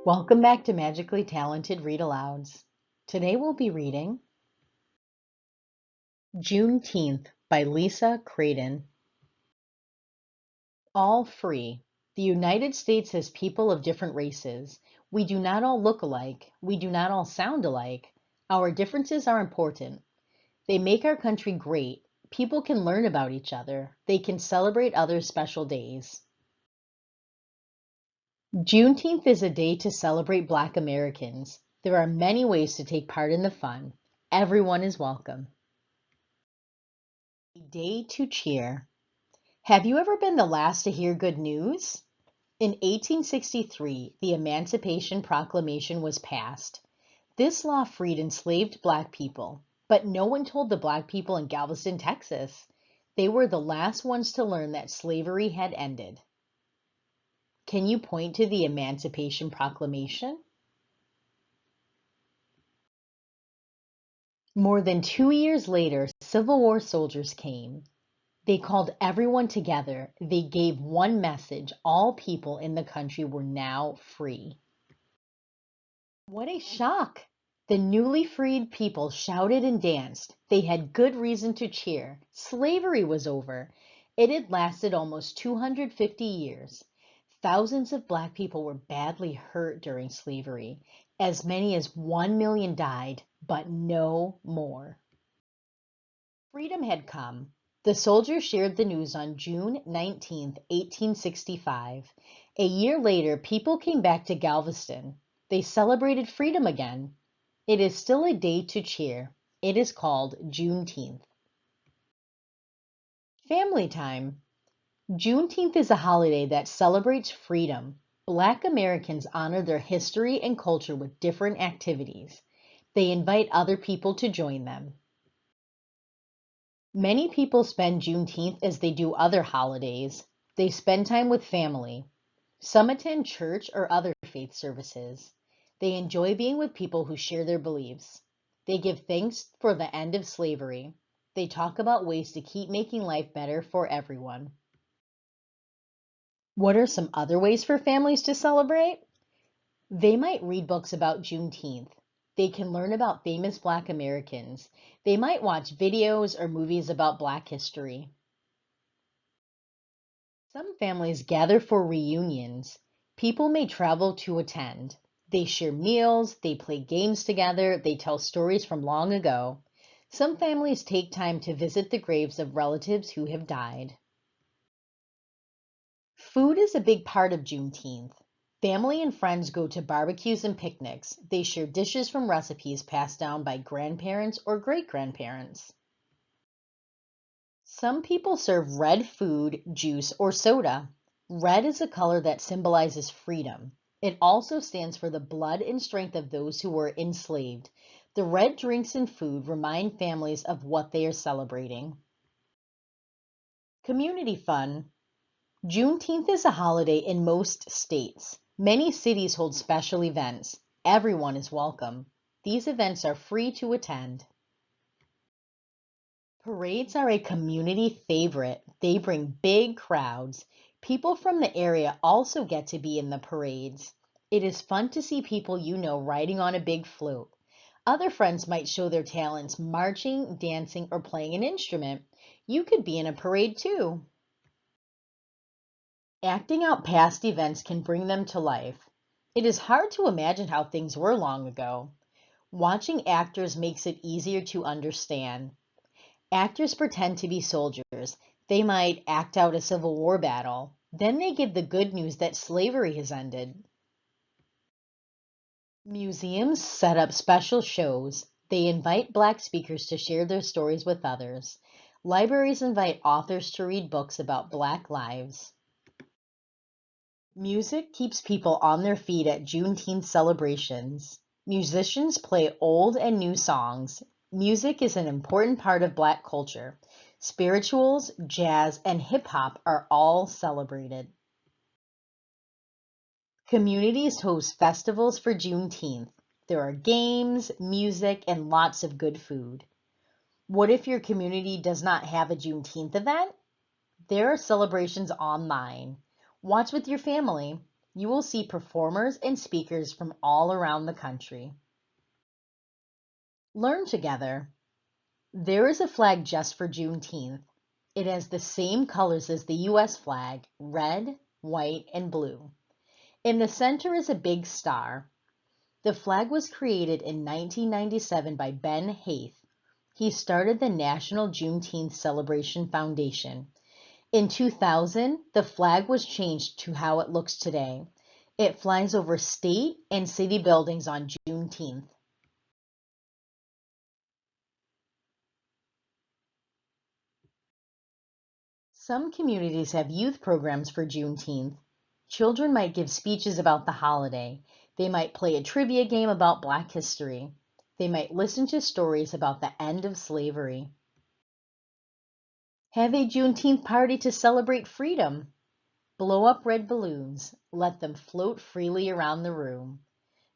Welcome back to Magically Talented Read Alouds. Today we'll be reading Juneteenth by Lisa Crayton. All free. The United States has people of different races. We do not all look alike. We do not all sound alike. Our differences are important. They make our country great. People can learn about each other. They can celebrate other special days. Juneteenth is a day to celebrate Black Americans. There are many ways to take part in the fun. Everyone is welcome. A day to cheer. Have you ever been the last to hear good news? In 1863, the Emancipation Proclamation was passed. This law freed enslaved Black people, but no one told the Black people in Galveston, Texas. They were the last ones to learn that slavery had ended. Can you point to the Emancipation Proclamation? More than 2 years later, Civil War soldiers came. They called everyone together. They gave one message. All people in the country were now free. What a shock! The newly freed people shouted and danced. They had good reason to cheer. Slavery was over. It had lasted almost 250 years. Thousands of Black people were badly hurt during slavery. As many as 1 million died, but no more. Freedom had come. The soldiers shared the news on June 19th, 1865. A year later, people came back to Galveston. They celebrated freedom again. It is still a day to cheer. It is called Juneteenth. Family time. Juneteenth is a holiday that celebrates freedom. Black Americans honor their history and culture with different activities. They invite other people to join them. Many people spend Juneteenth as they do other holidays. They spend time with family. Some attend church or other faith services. They enjoy being with people who share their beliefs. They give thanks for the end of slavery. They talk about ways to keep making life better for everyone. What are some other ways for families to celebrate? They might read books about Juneteenth. They can learn about famous Black Americans. They might watch videos or movies about Black history. Some families gather for reunions. People may travel to attend. They share meals, they play games together, they tell stories from long ago. Some families take time to visit the graves of relatives who have died. Food is a big part of Juneteenth. Family and friends go to barbecues and picnics. They share dishes from recipes passed down by grandparents or great-grandparents. Some people serve red food, juice, or soda. Red is a color that symbolizes freedom. It also stands for the blood and strength of those who were enslaved. The red drinks and food remind families of what they are celebrating. Community fun. Juneteenth is a holiday in most states. Many cities hold special events. Everyone is welcome. These events are free to attend. Parades are a community favorite. They bring big crowds. People from the area also get to be in the parades. It is fun to see people you know riding on a big float. Other friends might show their talents marching, dancing, or playing an instrument. You could be in a parade too. Acting out past events can bring them to life. It is hard to imagine how things were long ago. Watching actors makes it easier to understand. Actors pretend to be soldiers. They might act out a Civil War battle. Then they give the good news that slavery has ended. Museums set up special shows. They invite Black speakers to share their stories with others. Libraries invite authors to read books about Black lives. Music keeps people on their feet at Juneteenth celebrations. Musicians play old and new songs. Music is an important part of Black culture. Spirituals, jazz, and hip hop are all celebrated. Communities host festivals for Juneteenth. There are games, music, and lots of good food. What if your community does not have a Juneteenth event? There are celebrations online. Watch with your family. You will see performers and speakers from all around the country. Learn together. There is a flag just for Juneteenth. It has the same colors as the US flag, red, white, and blue. In the center is a big star. The flag was created in 1997 by Ben Haith. He started the National Juneteenth Celebration Foundation. In 2000, the flag was changed to how it looks today. It flies over state and city buildings on Juneteenth. Some communities have youth programs for Juneteenth. Children might give speeches about the holiday. They might play a trivia game about Black history. They might listen to stories about the end of slavery. Have a Juneteenth party to celebrate freedom. Blow up red balloons. Let them float freely around the room.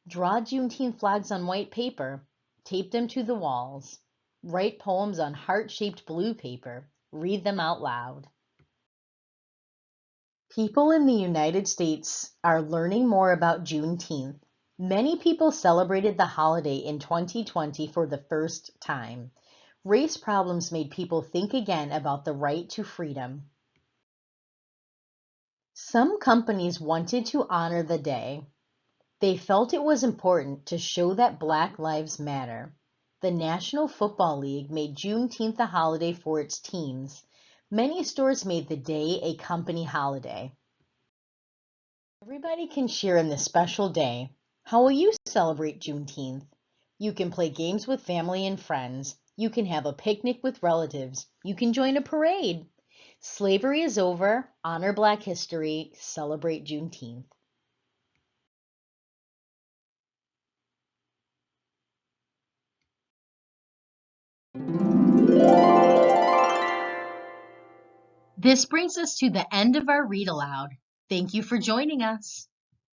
Draw Juneteenth flags on white paper. Tape them to the walls. Write poems on heart-shaped blue paper. Read them out loud. People in the United States are learning more about Juneteenth. Many people celebrated the holiday in 2020 for the first time. Race problems made people think again about the right to freedom. Some companies wanted to honor the day. They felt it was important to show that Black lives matter. The National Football League made Juneteenth a holiday for its teams. Many stores made the day a company holiday. Everybody can share in this special day. How will you celebrate Juneteenth? You can play games with family and friends. You can have a picnic with relatives. You can join a parade. Slavery is over. Honor Black history. Celebrate Juneteenth. This brings us to the end of our read aloud. Thank you for joining us.